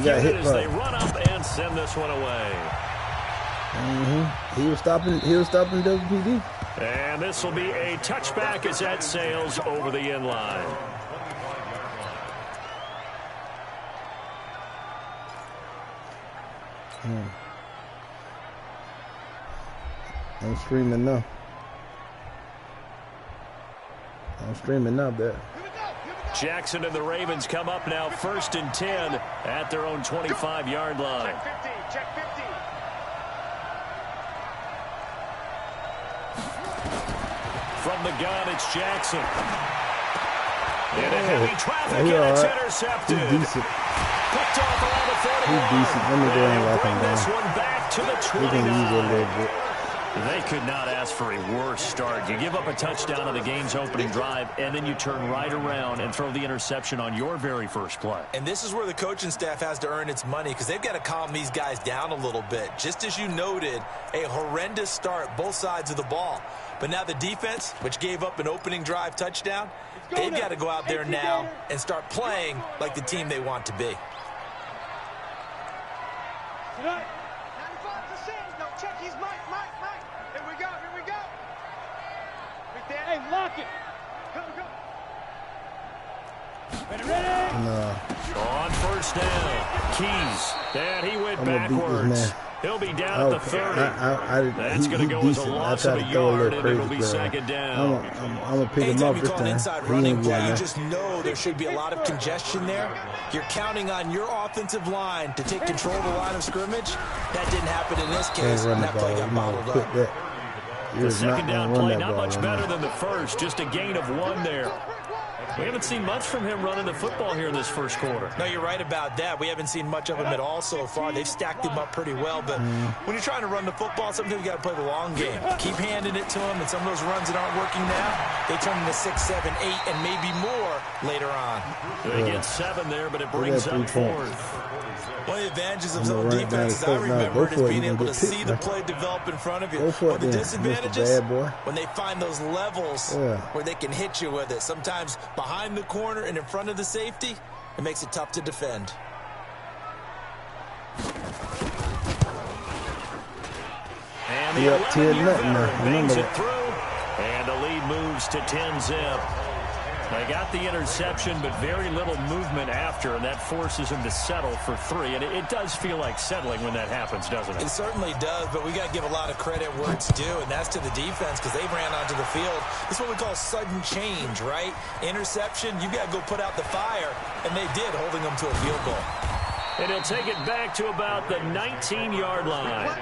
unit as they run up and send this one away. He was stopping WPD. And this will be a touchback as that sails over the end line. I'm streaming now. Bet. Jackson and the Ravens come up now 1st and 10 at their own 25-yard line. Check 50. From the gun, it's Jackson. In a heavy traffic, and it's intercepted. He's decent. Picked off around the 40. He's decent. Let me go and lock him bring this down. one back to the 29. We can use it a little bit. They could not ask for a worse start. You give up a touchdown on the game's opening drive, and then you turn right around and throw the interception on your very first play. And this is where the coaching staff has to earn its money, because they've got to calm these guys down a little bit. Just as you noted, a horrendous start, both sides of the ball. But now the defense, which gave up an opening drive touchdown, they've got to go out there now and start playing like the team they want to be. Check his Mike. Here we go. Right there. Hey, lock it. Go. Ready. On first down, Keys. And he went backwards. He'll be down at the 30. That's going to go as a loss of a yard, and it'll be 2nd down. I'm going to pick him up this time. Inside running play, you just know there should be a lot of congestion there. You're counting on your offensive line to take control of the line of scrimmage. That didn't happen in this case, and that play got bottled up. The 2nd down play, not much better than the first. Just a gain of 1 there. We haven't seen much from him running the football here in this first quarter. No, you're right about that. We haven't seen much of him at all so far. They've stacked him up pretty well, but when you're trying to run the football, sometimes you got to play the long game. Keep handing it to him, and some of those runs that aren't working now, they turn into 6, 7, 8, and maybe more later on. They get 7 there, but it brings up 4th. One of the advantages of zone defense, as I remember it, is being able to see the play develop in front of you. One of the disadvantages, when they find those levels where they can hit you with it, sometimes behind the corner and in front of the safety, it makes it tough to defend. And the 11-yard bangs it through, and the lead moves to 10-zip. They got the interception, but very little movement after, and that forces them to settle for 3. And it does feel like settling when that happens, doesn't it? It certainly does, but we got to give a lot of credit where it's due, and that's to the defense, because they ran onto the field. This is what we call sudden change, right? Interception, you got to go put out the fire, and they did, holding them to a field goal. And he'll take it back to about the 19-yard line.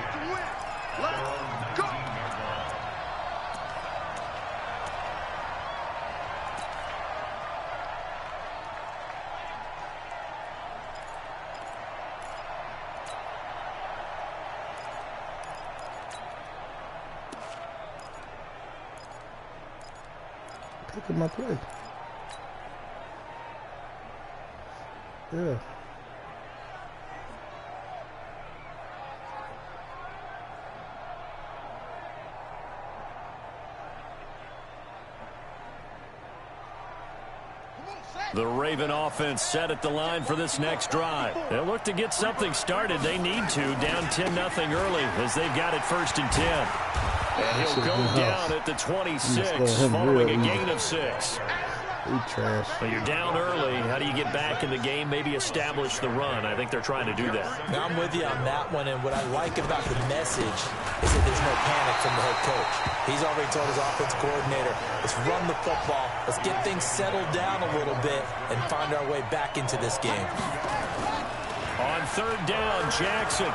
Look at my play. Yeah. The Raven offense set at the line for this next drive. They'll look to get something started. They need to, down 10-0 early as they've got it 1st and 10. And he'll go down at the 26 following a gain of 6. Trash. Well, you're down early. How do you get back in the game? Maybe establish the run. I think they're trying to do that. Now, I'm with you on that one, and what I like about the message is that there's no panic from the head coach. He's already told his offense coordinator, let's run the football, let's get things settled down a little bit, and find our way back into this game. On 3rd down, Jackson.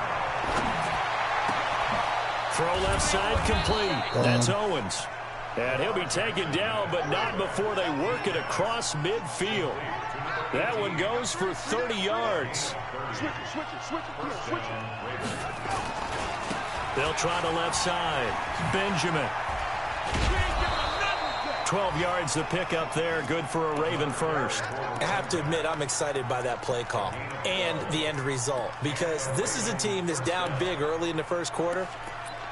Throw left side complete. That's Owens. And he'll be taken down, but not before they work it across midfield. That one goes for 30 yards. Switch it. They'll try the left side. Benjamin. 12 yards to pick up there. Good for a Raven first. I have to admit, I'm excited by that play call and the end result, because this is a team that's down big early in the first quarter.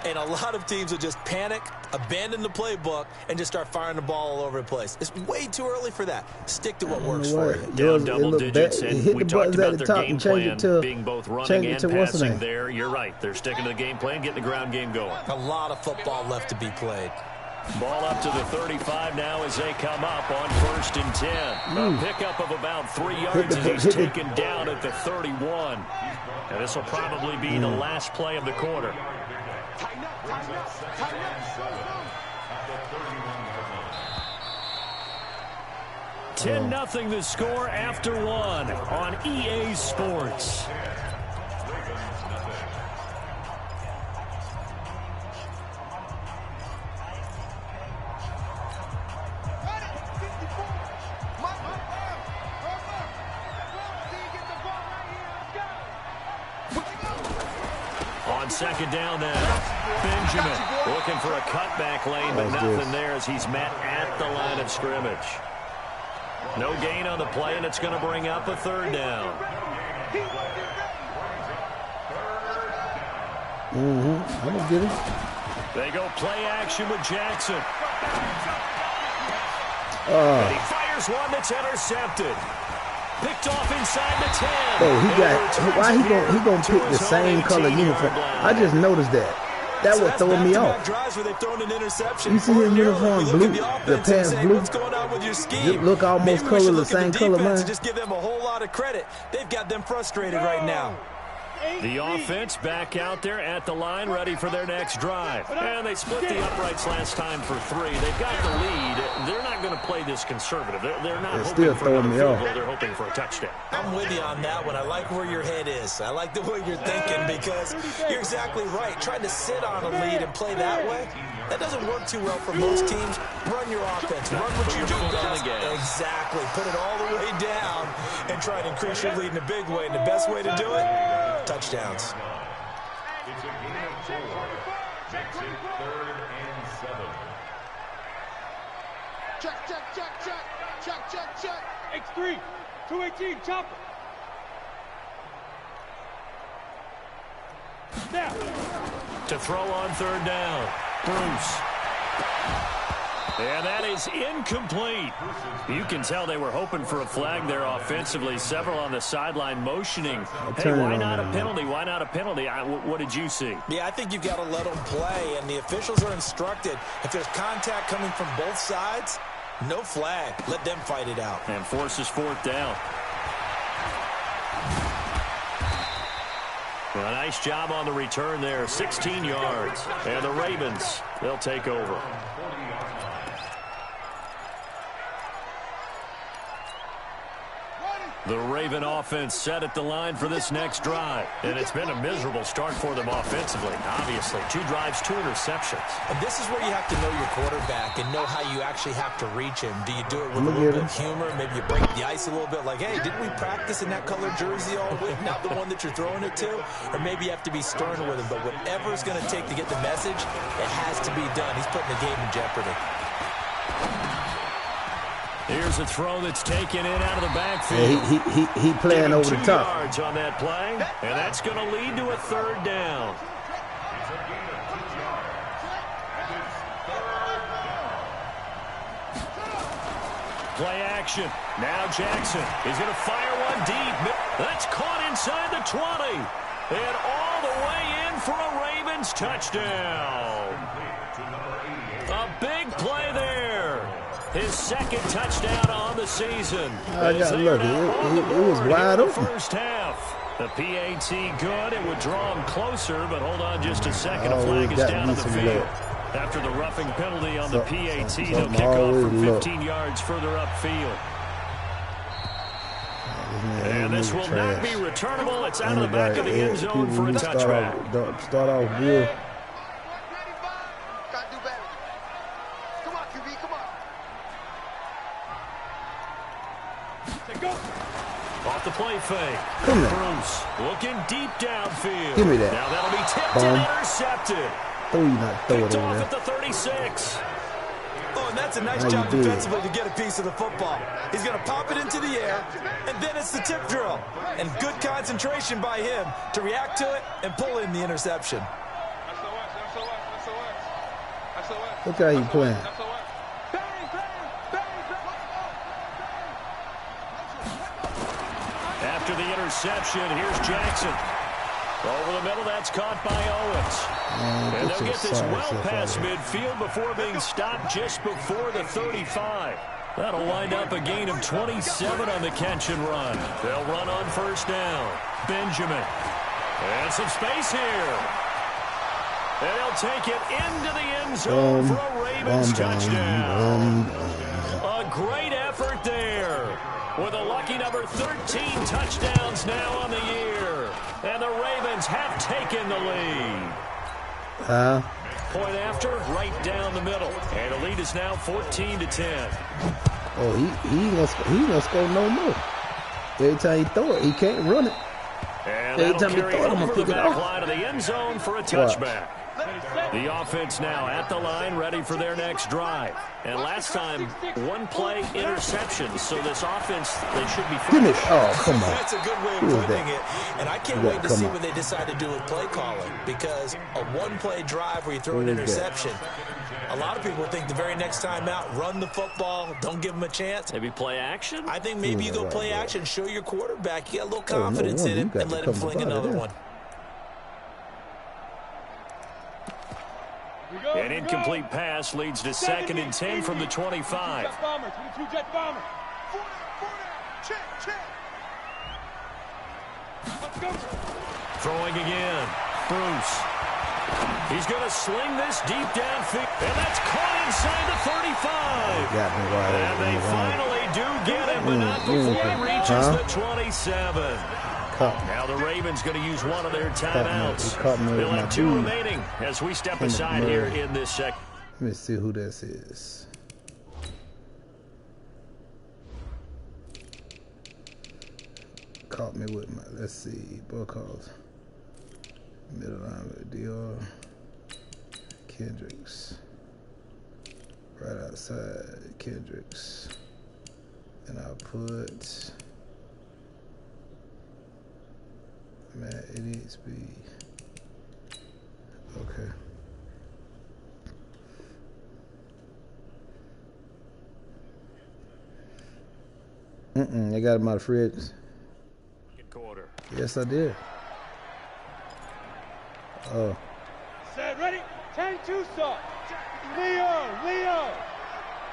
And a lot of teams will just panic, abandon the playbook, and just start firing the ball all over the place. It's way too early for that. Stick to what works for you. Down double digits, and we talked about their game plan being both running and passing there. You're right. They're sticking to the game plan, getting the ground game going. A lot of football left to be played. Ball up to the 35 now as they come up on 1st and 10. A pickup of about 3 yards as he's taken down at the 31. And this will probably be the last play of the quarter. 10-0 the score after 1 on EA Sports. On 2nd down now, Benjamin looking for a cutback lane, but nothing there as he's met at the line of scrimmage. No gain on the play, and it's going to bring up a 3rd down. I'm going to get it. They go play action with Jackson. And he fires one that's intercepted. Picked off inside the 10. Oh, he got. Why he gonna pick the same color uniform? I just noticed that. That would throw me off. You see his uniform blue, the pants blue. What's going on with your scheme? Look almost color the same color, man. Just give them a whole lot of credit. They've got them frustrated right now. The offense back out there at the line, ready for their next drive. And they split the uprights last time for 3. They've got the lead. They're not going to play this conservative. They're not hoping for another field goal. They're hoping for a touchdown. I'm with you on that one. I like where your head is. I like the way you're thinking because you're exactly right. Trying to sit on a lead and play that way, that doesn't work too well for most teams. Run your offense. Run what you do best. Exactly. Put it all the way down and try to increase your lead in a big way. And the best way to do it, touchdowns. It's a gain of 4. Makes it 3rd and 7. Check, check, check, check. Check, check, check. X3. 218. Chopper. Now. To throw on 3rd down. Bruce. And that is incomplete. You can tell they were hoping for a flag there offensively. Several on the sideline motioning. Hey, why not a penalty? Why not a penalty? What did you see? Yeah, I think you've got to let them play, and the officials are instructed. If there's contact coming from both sides, no flag. Let them fight it out. And forces 4th down. Well, a nice job on the return there. 16 yards. And the Ravens, they'll take over. The Raven offense set at the line for this next drive. And it's been a miserable start for them offensively. Obviously, 2 drives, 2 interceptions. And this is where you have to know your quarterback and know how you actually have to reach him. Do you do it with a little bit of humor? Maybe you break the ice a little bit. Like, hey, didn't we practice in that colored jersey all week? Not the one that you're throwing it to? Or maybe you have to be sterner with him. But whatever it's going to take to get the message, it has to be done. He's putting the game in jeopardy. Here's a throw that's taken in out of the backfield. Yeah, he playing over the top. 2 yards on that play, and that's going to lead to a 3rd down. Play action. Now Jackson is going to fire one deep. That's caught inside the 20. And all the way in for a Ravens touchdown. A big play there. His 2nd touchdown on the season. I got lucky. It was wide open. First half. The PAT good. It would draw him closer, but hold on just a second. A flag is down on the field. After the roughing penalty on the PAT, they'll kick off from 15 yards further upfield. And this will not be returnable. It's out of the back of the end zone for a touchback. Start off good. Off the play fake. Bruce looking deep downfield. Give me that. Now that'll be tipped and intercepted. Picked off at the 36. Oh, and that's a nice job defensively to get a piece of the football. He's going to pop it into the air, and then it's the tip drill. And good concentration by him to react to it and pull in the interception. Look how he playing. After the interception, here's Jackson. Over the middle, that's caught by Owens. And they'll get this well past midfield before being stopped just before the 35. That'll wind up a gain of 27 on the catch and run. They'll run on first down. Benjamin. And some space here. And he'll take it into the end zone for a Ravens touchdown. A great effort there. With a lucky number 13 touchdowns now on the year. And the Ravens have taken the lead. Point after, right down the middle. And the lead is now 14-10. Oh, he gonna score no more. Every time he throw it, he can't run it. And every time he throw it, I'm gonna pick it off. Line of the end zone for a touchback. The offense now at the line, ready for their next drive. And last time, one play interception. So this offense, they should be finished. Oh, come on. That's a good way of putting it. And I can't wait to see what they decide to do with play calling. Because a one-play drive where you throw an interception, a lot of people think the very next time out, run the football, don't give them a chance. Maybe play action? I think maybe you go play action, show your quarterback, you got a little confidence in him, and let him fling another one. An incomplete pass leads to 2nd and 10 from the 25. Throwing again. Bruce. He's going to sling this deep downfield. And that's caught inside the 35. And they finally do get him, but not before he reaches the 27. Now the Ravens going to use one of their timeouts. They'll have 2 remaining as we step aside here in this second. Let me see who this is. Caught me with my, let's see, Buckholz. Middle line with Dior. Kendricks. Right outside, Kendricks. And I'll put... Man, it needs to be okay. They got him out of free agents. Quarter. Yes, I did. Oh. Set, ready? 10-2 start. Leo.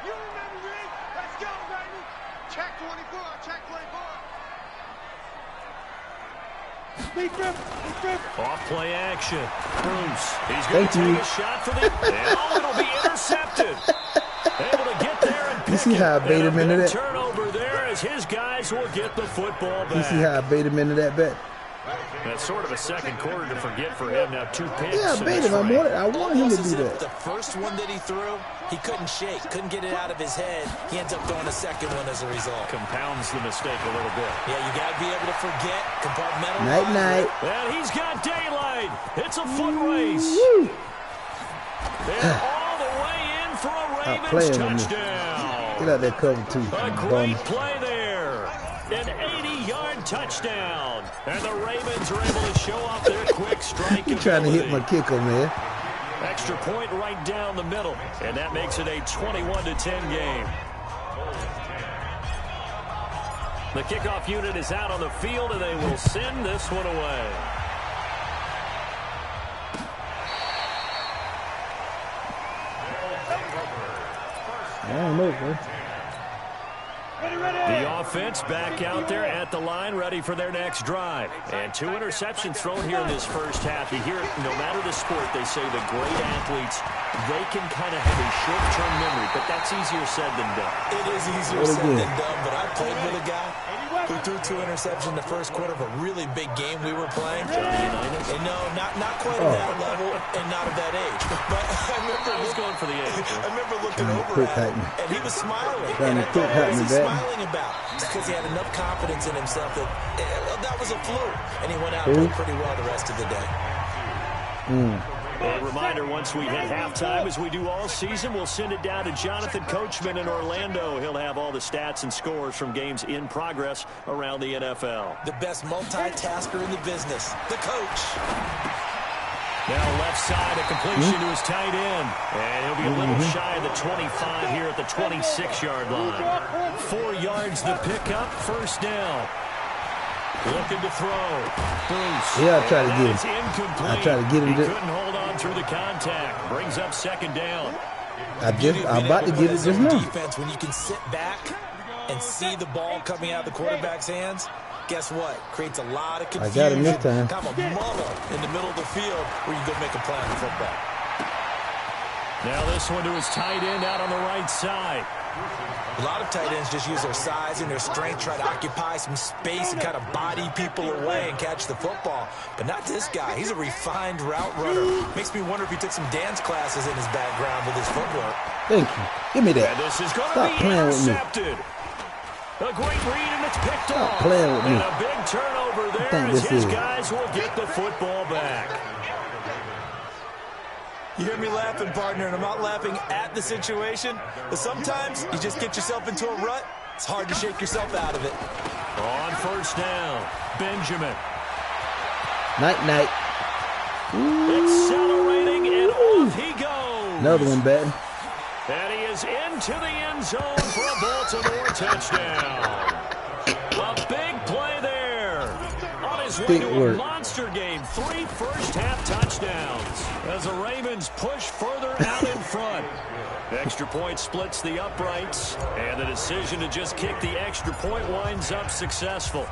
You remember me? Let's go, baby. Check 24. Check 24. Off play action. Bruce. He's going to take a shot for the... Oh, it'll be intercepted. Able to get there and pick. You see how I bait him into that? Turnover there as his guys will get the football back. You see how I bait him into that bet? That's sort of a second quarter to forget for him. Now 2 picks. Yeah, I bait him. I wanted him to do that. The first one that he threw, he couldn't shake, couldn't get it out of his head. He ends up throwing a second one as a result. Compounds the mistake a little bit. Yeah, you got to be able to forget, compartmentalize. Night. And he's got daylight. It's a foot race. And all the way in for a Ravens touchdown. Get out that cover, too. A great play there. An 80-yard touchdown. And the Ravens are able to show off their quick strike. He's trying to hit my kicker, man. Extra point right down the middle. And that makes it a 21-10 game. The kickoff unit is out on the field, and they will send this one away. I don't know, man. The offense back out there at the line, ready for their next drive. And 2 interceptions thrown here in this first half. You hear it, no matter the sport, they say the great athletes, they can kind of have a short-term memory, but that's easier said than done. It is easier said than done, but I played with a guy who threw 2 interceptions in the first quarter of a really big game we were playing. And no, not quite at that level and not at that age. But I was going for the age. I remember looking over at him, and he was smiling. Trying to quit happening that. Smiling about because he had enough confidence in himself that that was a fluke, and he went out and played pretty well the rest of the day. A reminder, once we hit halftime, as we do all season, we'll send it down to Jonathan Coachman in Orlando. He'll have all the stats and scores from games in progress around the NFL. The best multitasker in the business, the coach. Now left side, a completion to his tight end. And he'll be a little shy of the 25 here at the 26-yard line. 4 yards to pick up, first down. Looking to throw. Bruce. Yeah, I tried to get him. Incomplete. I tried to get him. He couldn't hold on through the contact. Brings up second down. I'm about to get it just now. Defense, when you can sit back and see the ball coming out of the quarterback's hands, guess what? Creates a lot of confusion. I got him this time. Kind of a muddle in the middle of the field where you go make a play on the football. Now this one to his tight end out on the right side. A lot of tight ends just use their size and their strength, try to occupy some space and kind of body people away and catch the football. But not this guy. He's a refined route runner. Makes me wonder if he took some dance classes in his background with his footwork. Thank you. Give me that. And this is going Stop to be playing with me. intercepted. A great read, and it's picked Stop off. playing with me. And a big turnover there as his guys will get the football back. You hear me laughing, partner, and I'm not laughing at the situation, but sometimes you just get yourself into a rut. It's hard to shake yourself out of it. On first down, Benjamin. Night. Accelerating, and off he goes. Another one, bad. And he is into the end zone for a Baltimore touchdown. A big play there. On his way to a monster game, 3 first-half touchdowns as the Ravens push further out in front. The extra point splits the uprights, and the decision to just kick the extra point winds up successful.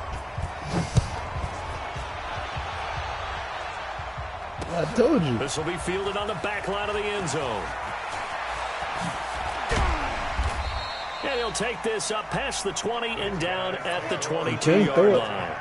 I told you. This will be fielded on the back line of the end zone. And he'll take this up past the 20 and down at the 22-yard line.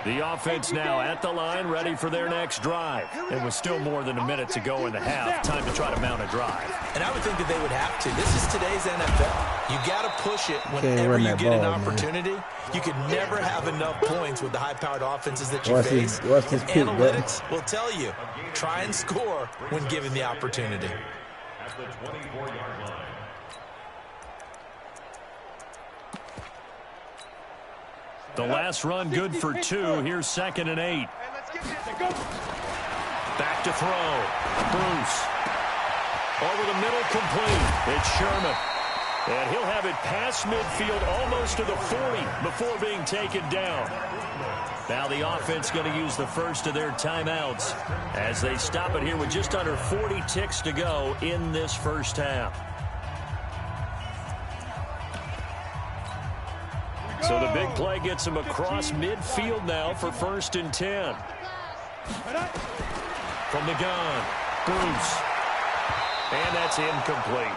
The offense now at the line, ready for their next drive. And with still more than a minute to go in the half, time to try to mount a drive. And I would think that they would have to. This is today's NFL. You got to push it whenever you get an opportunity. Man. You can never have enough points with the high-powered offenses that you face. Watch this pick, analytics will tell you, try and score when given the opportunity. At the 24-yard line. The last run good for 2. Here's 2nd and 8. Back to throw. Bruce. Over the middle, complete. It's Sherman. And he'll have it past midfield almost to the 40 before being taken down. Now the offense going to use the first of their timeouts as they stop it here with just under 40 ticks to go in this first half. So the big play gets him across midfield now for 1st and 10. From the gun, Bruce. And that's incomplete.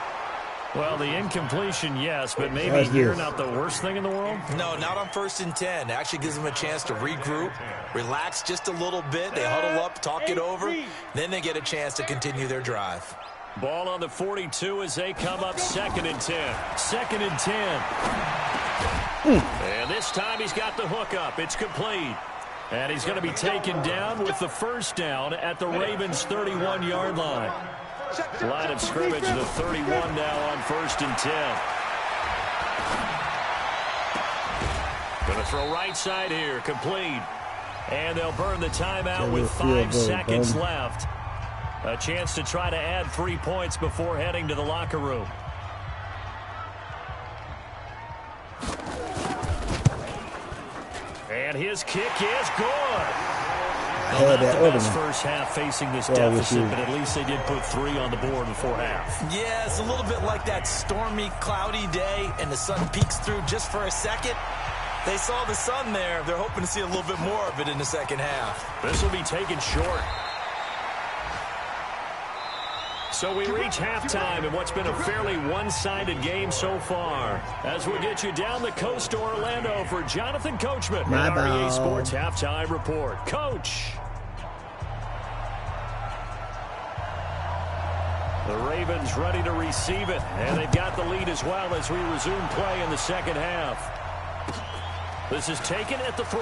Well, the incompletion, yes, but maybe here not the worst thing in the world? No, not on 1st and 10. It actually gives them a chance to regroup, relax just a little bit. They huddle up, talk it over. Then they get a chance to continue their drive. Ball on the 42 as they come up 2nd and 10. 2nd and 10. And this time he's got the hook up. It's complete. And he's going to be taken down with the first down at the Ravens' 31-yard line. Line of scrimmage, the 31 now on 1st and 10. Going to throw right side here, complete. And they'll burn the timeout with 5 seconds left. A chance to try to add 3 points before heading to the locker room. And his kick is good. Well, not the best first half facing this deficit, but at least they did put 3 on the board before half. Yeah, it's a little bit like that stormy, cloudy day, and the sun peeks through just for a second. They saw the sun there. They're hoping to see a little bit more of it in the second half. This will be taken short. So we reach halftime in what's been a fairly one-sided game so far. As we'll get you down the coast to Orlando for Jonathan Coachman and REA Sports Halftime Report. Coach! The Ravens ready to receive it, and they've got the lead as well as we resume play in the second half. This is taken at the 3.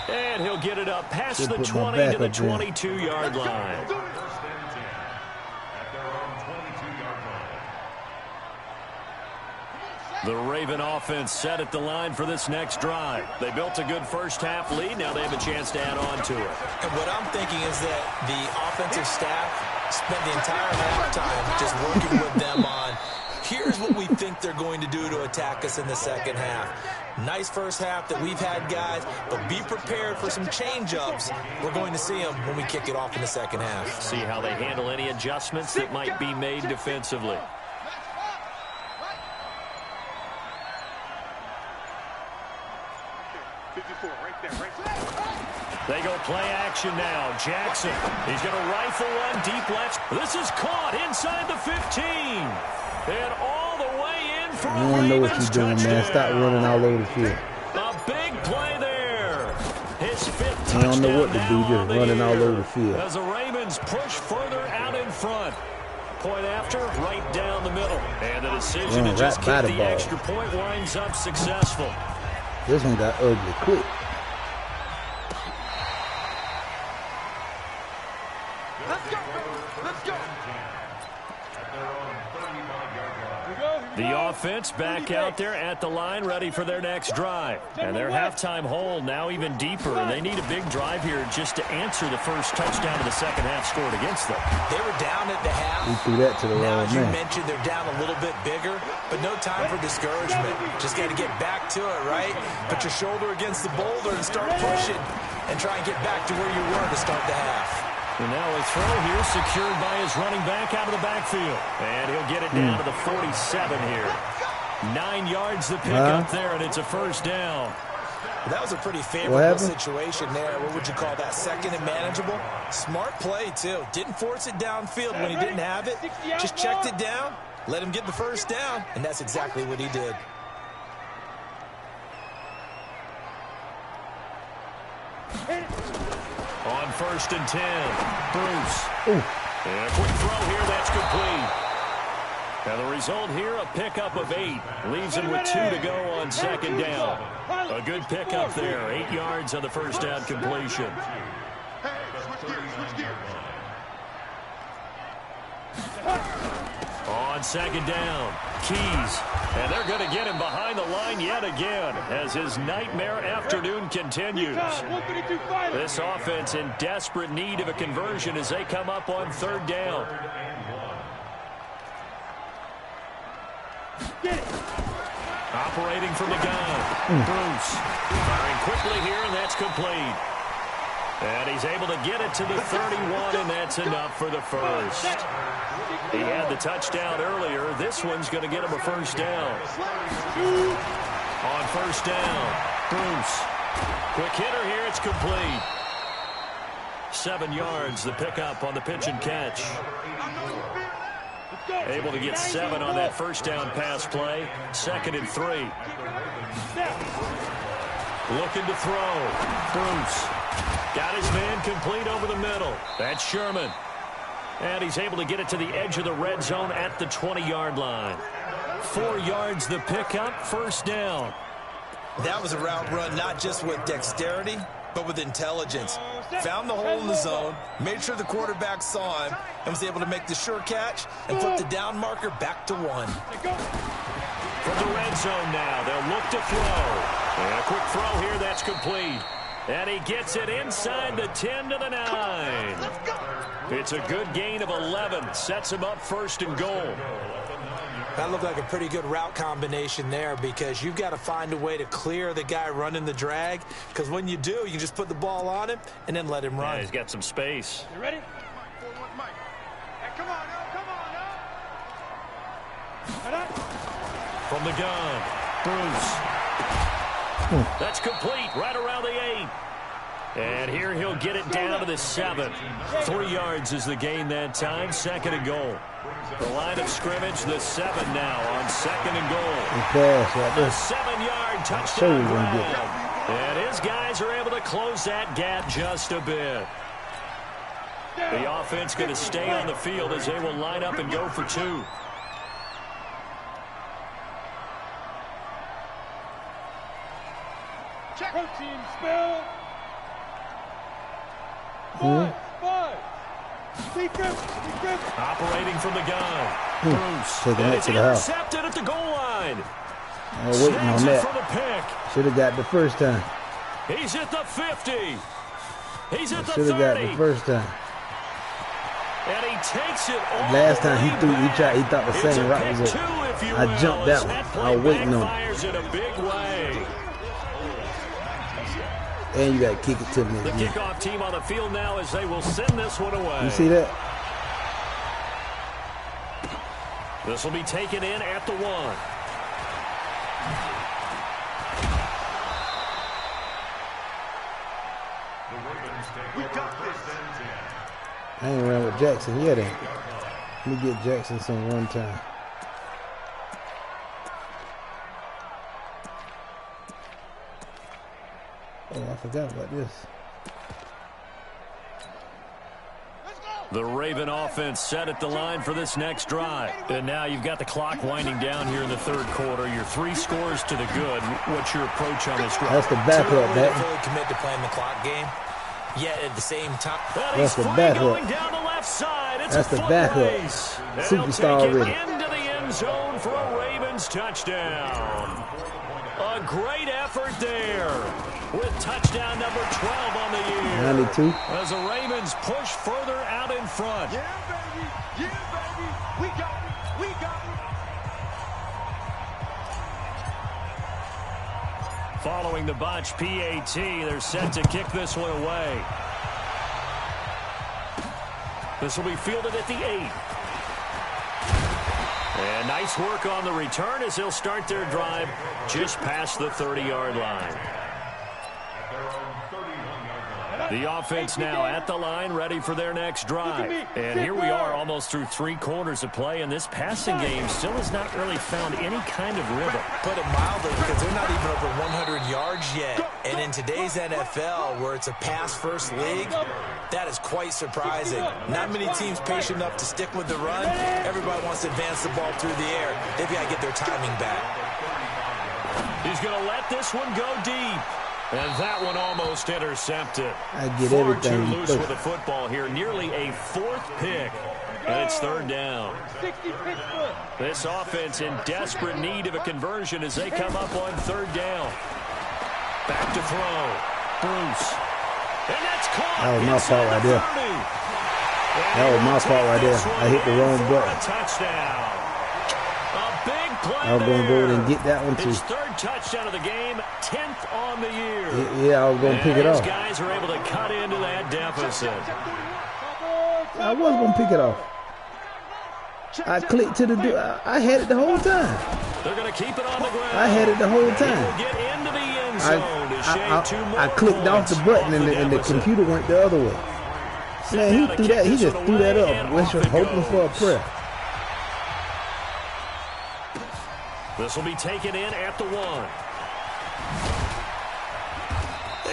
And he'll get it up past the 20 to the 22-yard line. The Raven offense set at the line for this next drive. They built a good first half lead. Now they have a chance to add on to it. And what I'm thinking is that the offensive staff spent the entire halftime just working with them on, here's what we think they're going to do to attack us in the second half. Nice first half that we've had, guys, but be prepared for some change-ups. We're going to see them when we kick it off in the second half. See how they handle any adjustments that might be made defensively. They go play action now. Jackson, he's going to rifle one deep left. This is caught inside the 15. And all the way in for I don't know what you're doing, man. Stop running all over the field. A big play there. His fifth touchdown. I don't know what to do, just running all over the field. As the Ravens push further out in front. Point after, right down the middle. And the decision to just kick the extra point winds up successful. This one got ugly quick. The offense back out there at the line, ready for their next drive. And their halftime hole now even deeper. And they need a big drive here just to answer the first touchdown of the second half scored against them. They were down at the half. We threw that to the now, wrong as you man. mentioned, they're down a little bit bigger, but no time for discouragement. Just got to get back to it, right? Put your shoulder against the boulder and start pushing and try and get back to where you were to start the half. And now a throw here secured by his running back out of the backfield. And he'll get it down to the 47 here. 9 yards the pick up there, and it's a first down. That was a pretty favorable situation there. What would you call that? Second and manageable? Smart play, too. Didn't force it downfield when he didn't have it. Just checked it down, let him get the first down, and that's exactly what he did. On 1st and 10, Bruce. And a quick throw here, that's complete. And the result here, a pickup of 8. Leaves him with 2 to go on second down. A good pickup there, 8 yards on the first down completion. On second down, Keys. And they're going to get him behind the line yet again as his nightmare afternoon continues. This offense in desperate need of a conversion as they come up on third down. Operating from the gun, Bruce. Firing quickly here, and that's complete. And he's able to get it to the 31, and that's enough for the first. He had the touchdown earlier. This one's going to get him a first down. On first down, Bruce. Quick hitter here, it's complete. 7 yards, the pickup on the pitch and catch. Able to get 7 on that first down pass play. 2nd and 3. Looking to throw. Bruce. Got his man complete over the middle. That's Sherman. And he's able to get it to the edge of the red zone at the 20-yard line. 4 yards the pickup, first down. That was a route run not just with dexterity, but with intelligence. Found the hole in the zone, made sure the quarterback saw him, and was able to make the sure catch and put the down marker back to 1. From the red zone now, they'll look to throw. And a quick throw here, that's complete. And he gets it inside the 10 to the 9. It's a good gain of 11. Sets him up 1st and goal. That looked like a pretty good route combination there because you've got to find a way to clear the guy running the drag, because when you do, you can just put the ball on him and then let him run. Yeah, he's got some space. You ready? Hey, come on now. From the gun, Bruce. That's complete right around the 8. And here he'll get it down to the 7. 3 yards is the gain that time. 2nd and goal. The line of scrimmage, the 7 now on 2nd and goal. A 7-yard touchdown grab. And his guys are able to close that gap just a bit. The offense going to stay on the field as they will line up and go for 2. Protein spill. 5. Operating from the gun. Bruce. Taking it to the house. Intercepted at the goal line. I was waiting on that. Should have got the first time. He's at the 50. He's at the 30. Should have got the first time. And he takes it all Last time he threw, he thought the same route was over. I jumped that one. I was waiting on it. In a big way. And you got to kick it to me The again. kickoff team on the field now as they will send this one away. You see that? This will be taken in at the 1. I ain't ran with Jackson yet. Let me get Jackson some one time. Oh, I forgot about this. The Raven offense set at the line for this next drive. And now you've got the clock winding down here in the third quarter. You're 3 scores to the good. What's your approach on this drive? That's the backup, Fully commit to playing the clock game. Yet at the same time, that's the backup. That's the backup. Superstar already. Into the end zone for a Ravens touchdown. A great effort there with touchdown number 12 on the year. 92. As the Ravens push further out in front. Yeah, baby. Yeah, baby. We got it. We got it. Following the botch PAT, they're set to kick this one away. This will be fielded at the 8. And nice work on the return as they'll start their drive just past the 30-yard line. The offense now at the line, ready for their next drive. And here we are almost through 3 quarters of play, and this passing game still has not really found any kind of rhythm. Put it mildly, because they're not even over 100 yards yet. And in today's NFL, where it's a pass-first league, that is quite surprising. Not many teams patient enough to stick with the run. Everybody wants to advance the ball through the air. They've got to get their timing back. He's going to let this one go deep. And that one almost intercepted. I get Far everything. too loose with the football here. Nearly a 4th pick. And it's 3rd down. This offense in desperate need of a conversion as they come up on 3rd down. Back to throw. Bruce. And that's caught. That was my fault right there. That was my fault right there. I hit the wrong button. Touchdown. A big play. I was going to go and get that one too. His 3rd touchdown of the game, 10th on the year. Yeah, I was going to pick it off. These guys are able to cut into that deficit. I was going to pick it off. I clicked to the I had it the whole time. They're going to keep it on the ground. I had it the whole time. Get into the end zone to shave 2 more I clicked off the button and the computer went the other way. Man, he threw that. He just threw that up. Was hoping for a prayer. This will be taken in at the 1.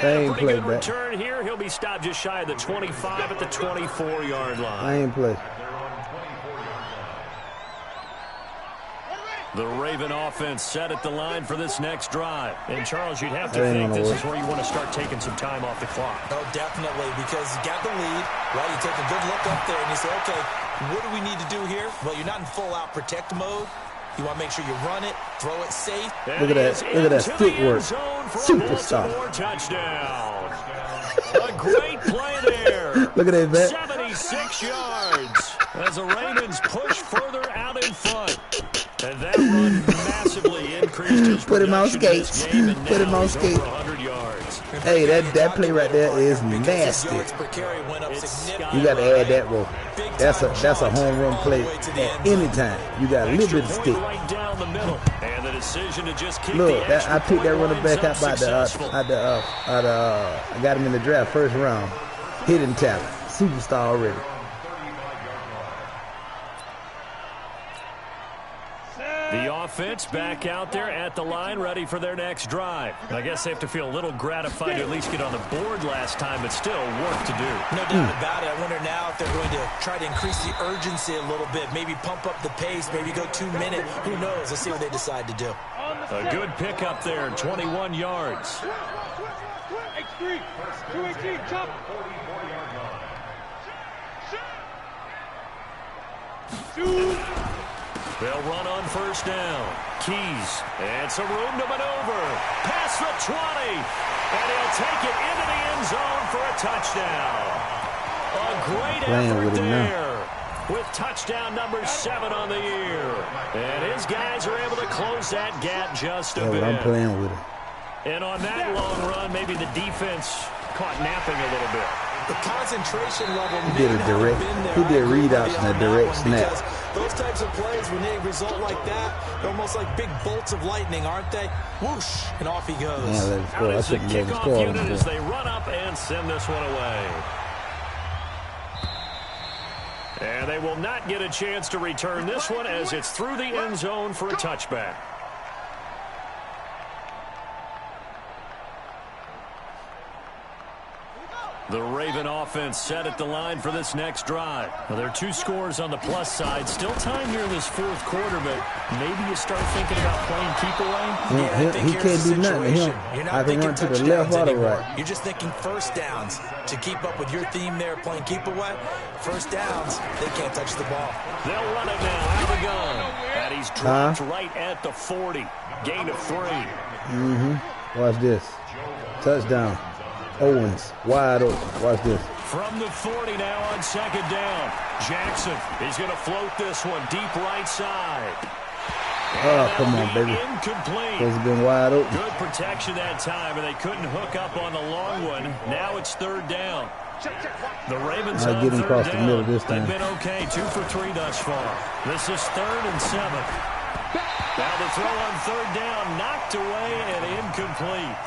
Same play good back. Return here. He'll be stopped just shy of the 25 at the 24-yard line. I ain't play. The Raven offense set at the line for this next drive. And, Charles, you'd have to think this is where you want to start taking some time off the clock. Oh, definitely, because you got the lead, right? You take a good look up there and you say, okay, what do we need to do here? Well, you're not in full-out protect mode. You want to make sure you run it, throw it safe. Look at that. Look at that stick work. Superstar. Touchdown. A great play there. Look at that, man. 76 yards as the Ravens push further out in front. And that run massively increased his Put him on skates. Put him on skates. Hey, that play right there is nasty. You got to add that one. That's a home run play at any time. You got a little bit of stick. Look, I picked that running back up I got him in the draft first round. Hidden talent, superstar already. The offense back out there at the line, ready for their next drive. I guess they have to feel a little gratified to at least get on the board last time, but still work to do. No doubt about it. I wonder now if they're going to try to increase the urgency a little bit, maybe pump up the pace, maybe go 2 minutes. Who knows? Let's see what they decide to do. A good pickup there, 21 yards. X3, 218, chop. They'll run on first down. Keys, and some room to maneuver. Past the 20, and he'll take it into the end zone for a touchdown. A great effort there with touchdown number 7 on the year. And his guys are able to close that gap just a bit. I'm playing with him. And on that long run, maybe the defense caught napping a little bit. The concentration level he did readouts in a direct snap. Those types of plays, when they result like that, they're almost like big bolts of lightning, aren't they? Whoosh, and off he goes. Yeah, Out is the kickoff unit as they run up and send this one away. And they will not get a chance to return this one as it's through the end zone for a touchback. The Raven offense set at the line for this next drive. Well, there are 2 scores on the plus side. Still time here in this 4th quarter, but maybe you start thinking about playing keep away. He can't do nothing to him. I can run to the left or the right. You're just thinking first downs to keep up with your theme there, playing keep away. First downs, they can't touch the ball. They'll run it now out of the gun. And he's dropped right at the 40. Gain of 3. Watch this. Touchdown. Owens, wide open. Watch this. From the 40 now on second down. Jackson is going to float this one deep right side. Oh, come on, baby. Incomplete. Supposed to have been wide open. Good protection that time, and they couldn't hook up on the long one. Now it's 3rd down. The Ravens on getting 3rd across down. the middle this time. They've been okay, 2 for 3 thus far. This is 3rd and 7. Now the throw on 3rd down, knocked away and incomplete.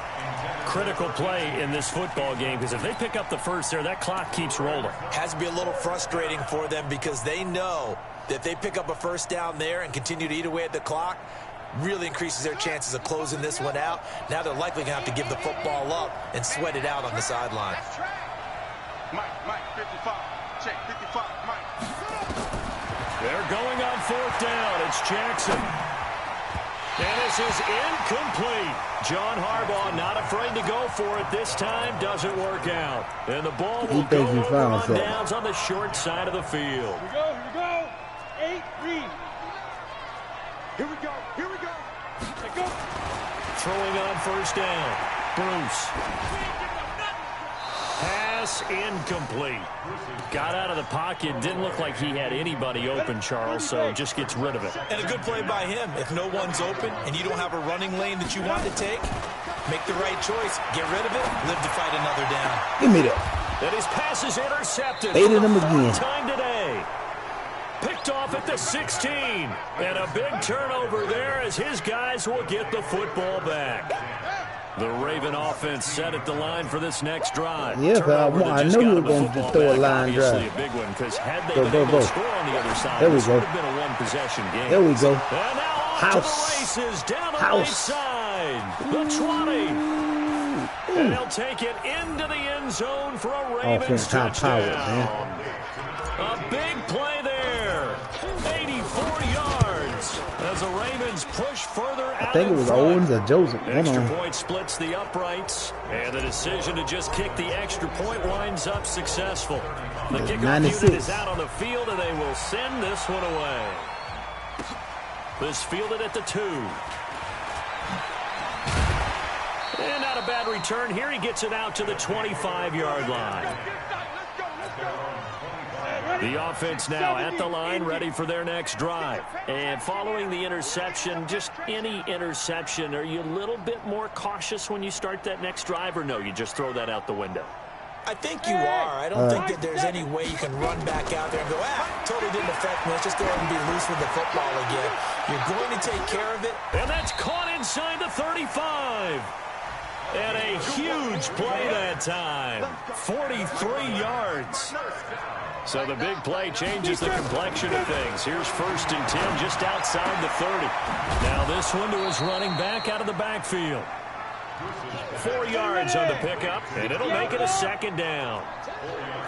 Critical play in this football game, because if they pick up the first there, that clock keeps rolling. Has to be a little frustrating for them because they know that if they pick up a first down there and continue to eat away at the clock, really increases their chances of closing this one out. Now they're likely going to have to give the football up and sweat it out on the sideline. Mike, 55. Check, 55, Mike. They're going on 4th down. It's Jackson. And this is incomplete. John Harbaugh not afraid to go for it this time. Doesn't work out. And the ball will go over on downs on the short side of the field. Here we go. 8, read. Here we go. Let's go. Throwing on first down. Bruce. Pass incomplete. Got out of the pocket. Didn't look like he had anybody open, Charles, so just gets rid of it. And a good play by him. If no one's open and you don't have a running lane that you want to take, make the right choice. Get rid of it. Live to fight another down. Give me that. And his pass is intercepted. Baited him again. Time today. Picked off at the 16. And a big turnover there as his guys will get the football back. The Raven offense set at the line for this next drive. Yeah, I know you were going to throw a line drive. Obviously a big one, because had they been able to score on the other side, this would have been a one-possession game. There we go. And now off to the races down the right side. The 20. And they'll take it into the end zone for a Ravens touchdown. A big play there. 84 yards. As the Ravens push further out. I think it was Owens or Joseph. Extra point splits the uprights. And the decision to just kick the extra point winds up successful. The kickoff unit is out on the field, and they will send this one away. This fielded at the 2. And not a bad return here. He gets it out to the 25-yard line. The offense now at the line, ready for their next drive. And following the interception, just any interception, are you a little bit more cautious when you start that next drive, or no, you just throw that out the window? I think you are. I don't think that there's any way you can run back out there and go, totally didn't affect me. Let's just go ahead and be loose with the football again. You're going to take care of it. And that's caught inside the 35. And a huge play that time. 43 yards. So the big play changes the complexion of things. Here's 1st and 10 just outside the 30. Now this one to his running back out of the backfield. 4 yards on the pickup, and it'll make it a 2nd down.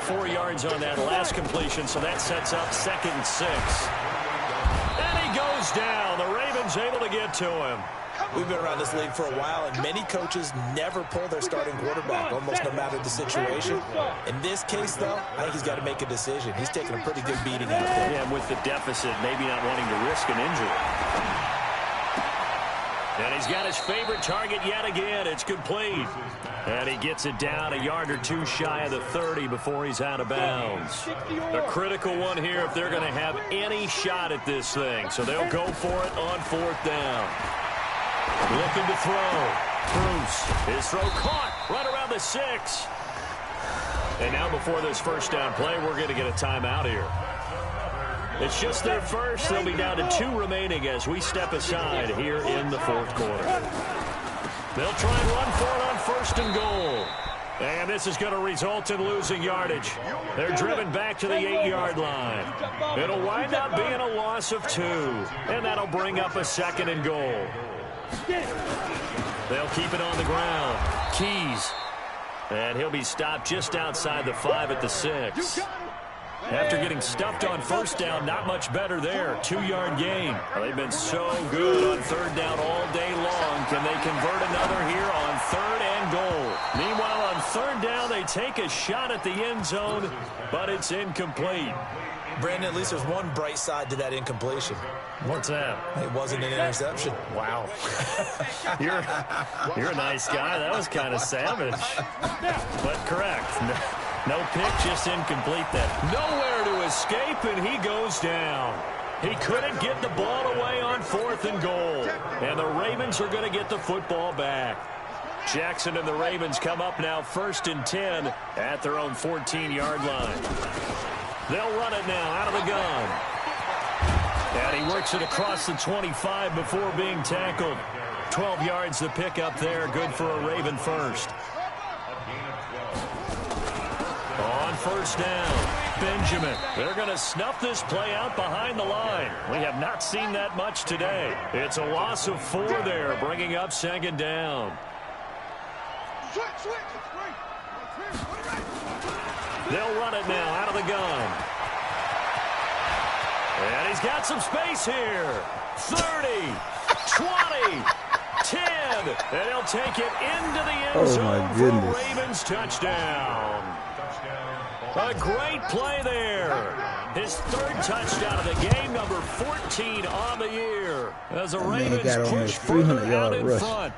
4 yards on that last completion, so that sets up 2nd and 6. And he goes goes down. The Ravens able to get to him. We've been around this league for a while, and many coaches never pull their starting quarterback, almost no matter the situation. In this case, though, I think he's got to make a decision. He's taking a pretty good beating out there. Yeah, and with the deficit, maybe not wanting to risk an injury. And he's got his favorite target yet again. It's complete. And he gets it down a yard or two shy of the 30 before he's out of bounds. A critical one here if they're going to have any shot at this thing. So they'll go for it on 4th down. Looking to throw. Bruce. His throw caught right around the 6. And now before this first down play, we're going to get a timeout here. It's just their first. They'll be down to 2 remaining as we step aside here in the 4th quarter. They'll try and run for it on 1st and goal. And this is going to result in losing yardage. They're driven back to the 8-yard line. It'll wind up being a loss of 2. And that'll bring up a 2nd and goal. They'll keep it on the ground. Keys. And he'll be stopped just outside the 5 at the 6. After getting stuffed on 1st down, not much better there. 2-yard gain. Well, they've been so good on 3rd down all day long. Can they convert another here on 3rd and goal? Meanwhile, on 3rd down, they take a shot at the end zone, but it's incomplete. Brandon, at least there's one bright side to that incompletion. What's that? It wasn't an interception. Wow. You're a nice guy. That was kind of savage. But correct. No pick, just incomplete then. Nowhere to escape, and he goes down. He couldn't get the ball away on 4th and goal. And the Ravens are going to get the football back. Jackson and the Ravens come up now 1st and 10 at their own 14-yard line. They'll run it now out of the gun. And he works it across the 25 before being tackled. 12 yards to pick up there. Good for a Raven first. On 1st down, Benjamin. They're going to snuff this play out behind the line. We have not seen that much today. It's a loss of 4 there, bringing up 2nd down. They'll run it now out of the gun. And he's got some space here. 30, 20, 10. And he'll take it into the end zone for a Ravens touchdown. A great play there. His 3rd touchdown of the game, number 14 on the year. As the Ravens push further out in front.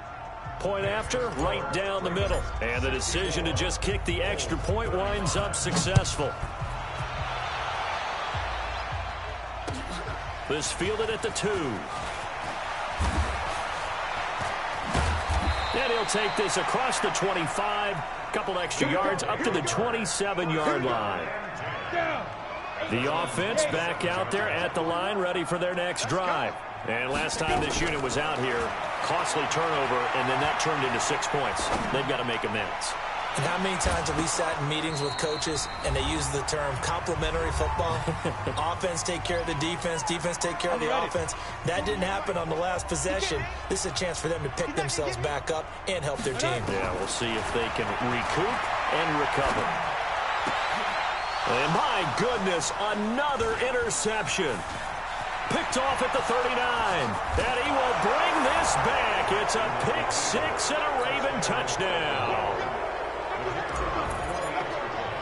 Point after, right down the middle. And the decision to just kick the extra point winds up successful. This fielded at the 2. And he'll take this across the 25. Couple extra yards up to the 27-yard line. The offense back out there at the line, ready for their next drive. And last time this unit was out here, costly turnover, and then that turned into 6 points. They've got to make amends. And how many times have we sat in meetings with coaches and they use the term complementary football? Offense take care of the defense, defense take care of the offense. That didn't happen on the last possession. This is a chance for them to pick themselves back up and help their team. Yeah, we'll see if they can recoup and recover. And my goodness, another interception. Picked off at the 39. And he will bring this back. It's a pick 6 and a Raven touchdown.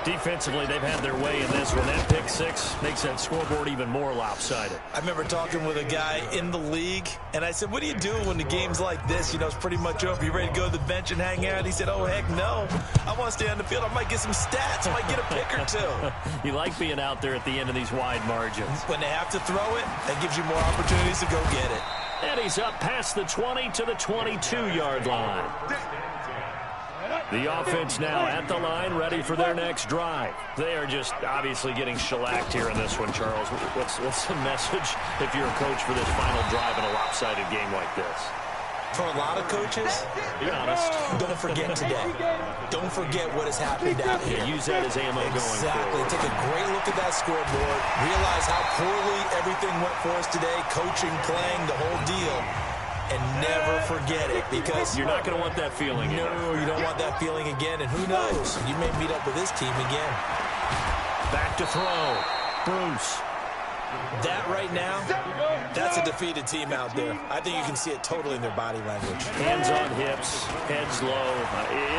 Defensively, they've had their way in this one. That pick 6 makes that scoreboard even more lopsided. I remember talking with a guy in the league, and I said, what do you do when the game's like this? You know, it's pretty much over. You ready to go to the bench and hang out? He said, oh, heck no. I want to stay on the field. I might get some stats. I might get a pick or 2. You like being out there at the end of these wide margins. When they have to throw it, that gives you more opportunities to go get it. And he's up past the 20 to the 22-yard line. The offense now at the line, ready for their next drive. They are just obviously getting shellacked here in this one, Charles. What's the message if you're a coach for this final drive in a lopsided game like this? For a lot of coaches, be honest, don't forget today. Don't forget what has happened out here. Use that as ammo going forward. Exactly. Take a great look at that scoreboard. Realize how poorly everything went for us today. Coaching, playing, the whole deal. And never forget it, because you're not going to want that feeling again. No, you don't want that feeling again. And who knows? You may meet up with this team again. Back to throw. Bruce. That right now, that's a defeated team out there. I think you can see it totally in their body language. Hands on hips, heads low.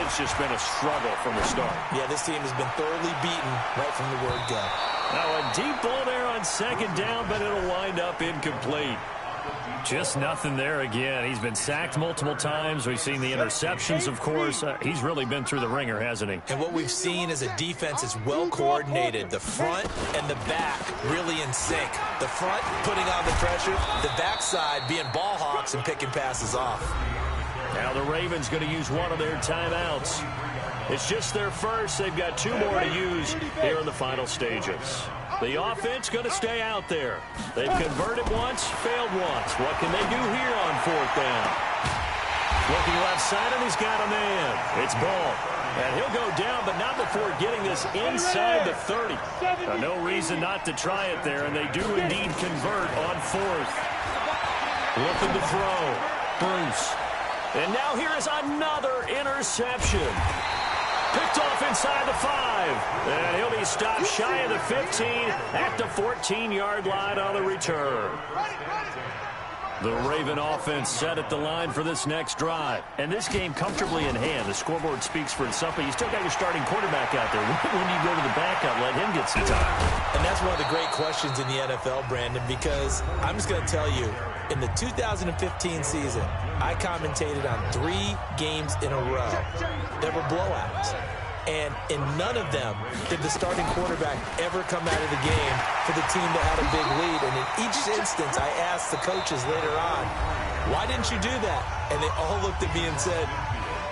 It's just been a struggle from the start. Yeah, this team has been thoroughly beaten right from the word go. Now a deep ball there on second down, but it'll wind up incomplete. Just nothing there again. He's been sacked multiple times. We've seen the interceptions, of course. He's really been through the ringer, hasn't he? And what we've seen is a defense is well coordinated. The front and the back really in sync. The front putting on the pressure, the backside being ball hawks and picking passes off. Now the Ravens going to use one of their timeouts. It's just their first. They've got 2 more to use here in the final stages. The offense going to stay out there. They've converted once, failed once. What can they do here on 4th down? Looking left side, and he's got a man. It's Ball. And he'll go down, but not before getting this inside the 30. No reason not to try it there, and they do indeed convert on 4th. Looking to throw. Bruce. And now here is another interception. Picked off inside the 5. And he'll be stopped shy of the 15 at the 14-yard line on the return. The Raven offense set at the line for this next drive. And this game comfortably in hand. The scoreboard speaks for itself, but you still got your starting quarterback out there. When do you go to the backup, let him get some time? And that's one of the great questions in the NFL, Brandon, because I'm just going to tell you, in the 2015 season, I commentated on 3 games in a row. There were blowouts. And in none of them did the starting quarterback ever come out of the game for the team that had a big lead. And in each instance, I asked the coaches later on, why didn't you do that? And they all looked at me and said,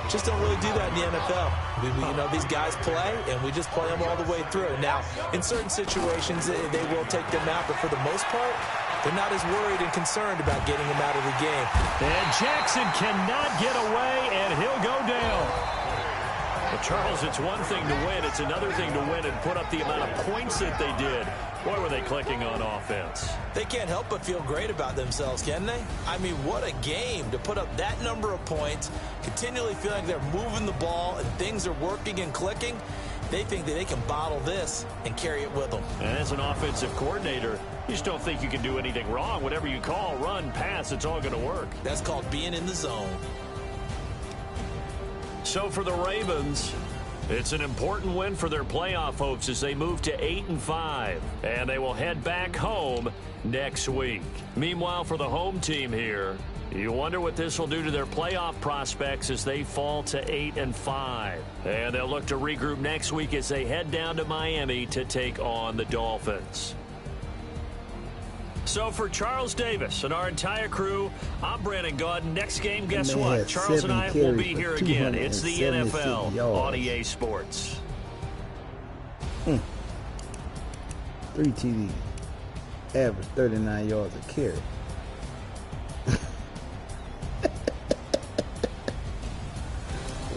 just don't really do that in the NFL. You know, these guys play, and we just play them all the way through. Now, in certain situations, they will take them out, but for the most part, they're not as worried and concerned about getting him out of the game. And Jackson cannot get away, and he'll go down. Well, Charles, it's one thing to win. It's another thing to win and put up the amount of points that they did. Boy, were they clicking on offense. They can't help but feel great about themselves, can they? I mean, what a game to put up that number of points, continually feeling like they're moving the ball and things are working and clicking. They think that they can bottle this and carry it with them. And as an offensive coordinator, you just don't think you can do anything wrong. Whatever you call, run, pass, it's all going to work. That's called being in the zone. So for the Ravens, it's an important win for their playoff hopes as they move to 8-5. And they will head back home next week. Meanwhile, for the home team here, you wonder what this will do to their playoff prospects as they fall to 8-5. And they'll look to regroup next week as they head down to Miami to take on the Dolphins. So for Charles Davis and our entire crew, I'm Brandon Gaudin. Next game, guess what? Charles and I will be here again. It's the NFL on EA Sports. 3 TDs. Average 39 yards a carry.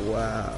Wow.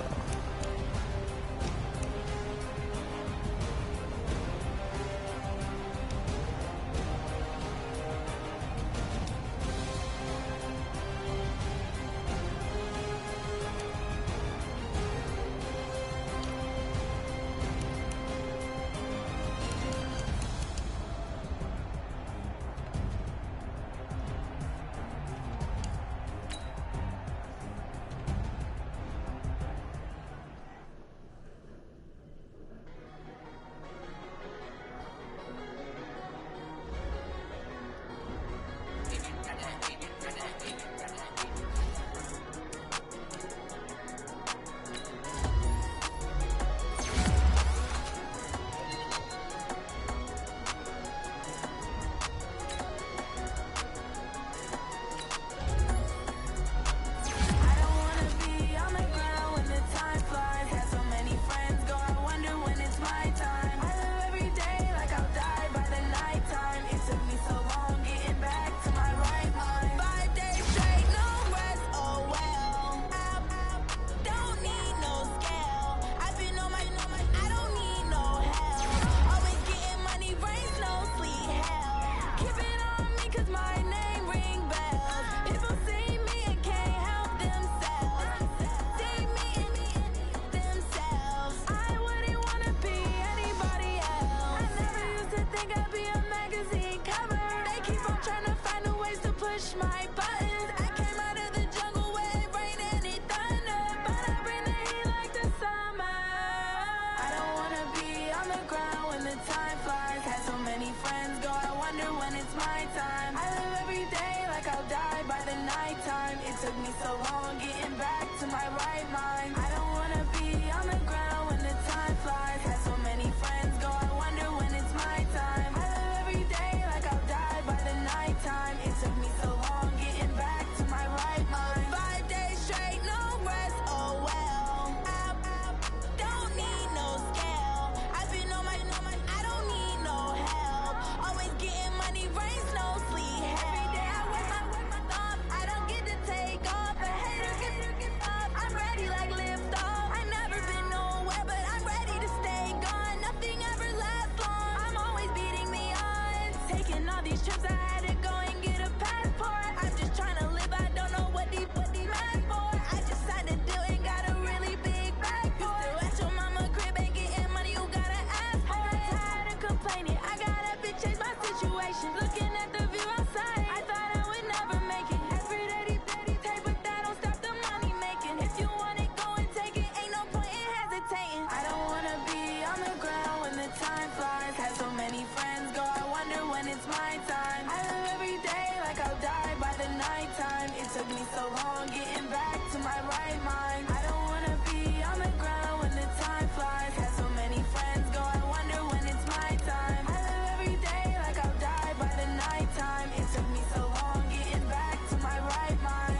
I had to go and get a passport. I'm just trying to live, I don't know what the mad for. I just signed a deal and got a really big bag for it. You still at your mama crib and getting money, you gotta ask for it. I got tired of complaining, I got up and changed my situation. Looking at the view outside, I thought I would never make it. Every day, take, but that don't stop the money making. If you want it, go and take it, ain't no point in hesitating. I don't wanna be on the ground when the time flies. Had so many friends go, I wonder when it's my time. I live every day like I'll die by the nighttime. It took me so long getting back to my right mind. I don't wanna be on the ground when the time flies. Had so many friends go, I wonder when it's my time. I live every day like I'll die by the nighttime. It took me so long getting back to my right mind.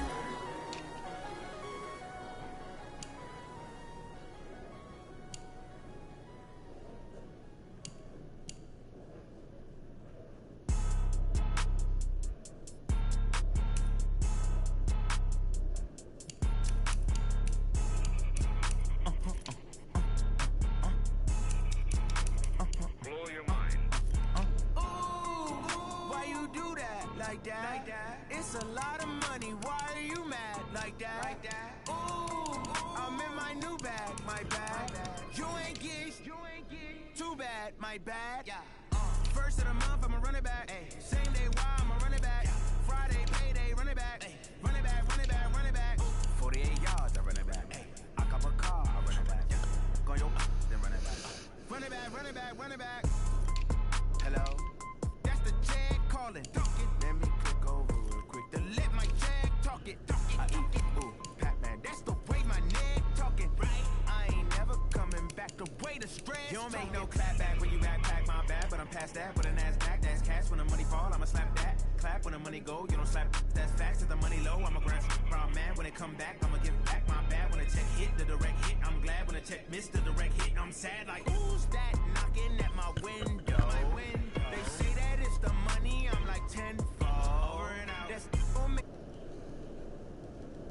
Blow your mind. Why you do that like that? It's a lot of money. Why are you mad like that? Ooh, I'm in my new bag, my bad. You ain't get too bad, my bad. First of the month, I'ma run it back. Same day, why I'ma run it back. Friday, payday, run it back. Run it back, run it back, run it back. 48 yards, I run it back. I cop a car, I run it back. Go yo, then run it back. Run it back, run it back, run it back. Hello, that's the jag calling. Let me click over real quick to let my jag talk it. I eat it, ooh, Pac-Man, that's the way my neck talking. I ain't never coming back the way the stress. You don't make no clap back when you backpack, my bad, but I'm past that. With an ass back, that's cash. When the money fall, I'ma slap that. Clap when the money go, you don't slap. That's facts. If the money low, I'm a grand brown man. When it come back, I'ma give back my bad. When the check hit, the direct hit. I'm glad when the check missed the direct hit. I'm sad like, who's that?